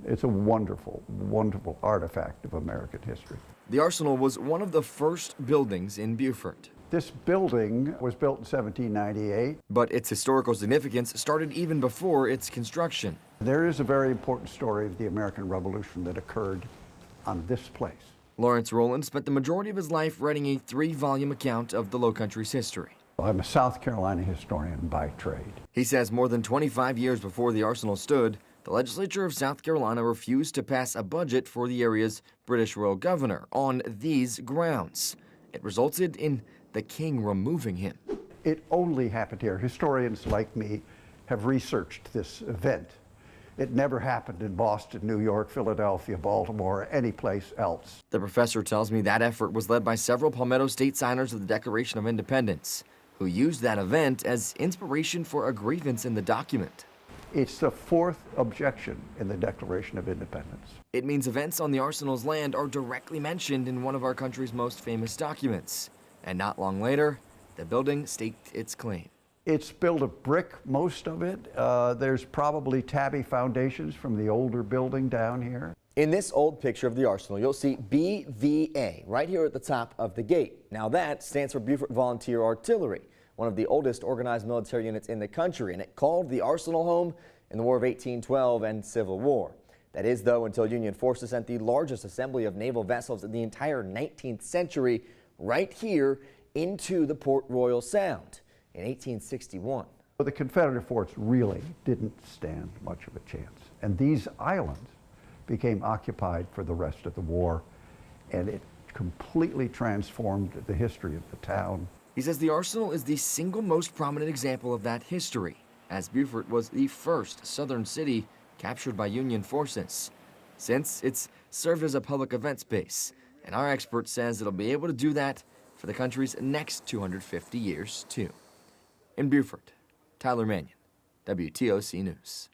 It's a wonderful, wonderful artifact of American history. The arsenal was one of the first buildings in Beaufort. This building was built in 1798. But its historical significance started even before its construction. There is a very important story of the American Revolution that occurred on this place. Lawrence Rowland spent the majority of his life writing a 3-volume account of the Low Country's history. I'm a South Carolina historian by trade. He says more than 25 years before the arsenal stood, the legislature of South Carolina refused to pass a budget for the area's British royal governor on these grounds. It resulted in the king removing him. It only happened here. Historians like me have researched this event. It never happened in Boston, New York, Philadelphia, Baltimore, or any place else. The professor tells me that effort was led by several Palmetto State signers of the Declaration of Independence, who used that event as inspiration for a grievance in the document. It's the 4th objection in the Declaration of Independence. It means events on the arsenal's land are directly mentioned in one of our country's most famous documents. And not long later, the building staked its claim. It's built of brick, most of it. There's probably tabby foundations from the older building down here. In this old picture of the arsenal, you'll see BVA right here at the top of the gate. Now that stands for Beaufort Volunteer Artillery, one of the oldest organized military units in the country, and it called the arsenal home in the War of 1812 and Civil War. That is, though, until Union forces sent the largest assembly of naval vessels in the entire 19th century right here into the Port Royal Sound in 1861. The Confederate forts really didn't stand much of a chance. And these islands became occupied for the rest of the war, and it completely transformed the history of the town. He says the arsenal is the single most prominent example of that history, as Beaufort was the first southern city captured by Union forces. Since it's served as a public event space, and our expert says it'll be able to do that for the country's next 250 years, too. In Beaufort, Tyler Mannion, WTOC News.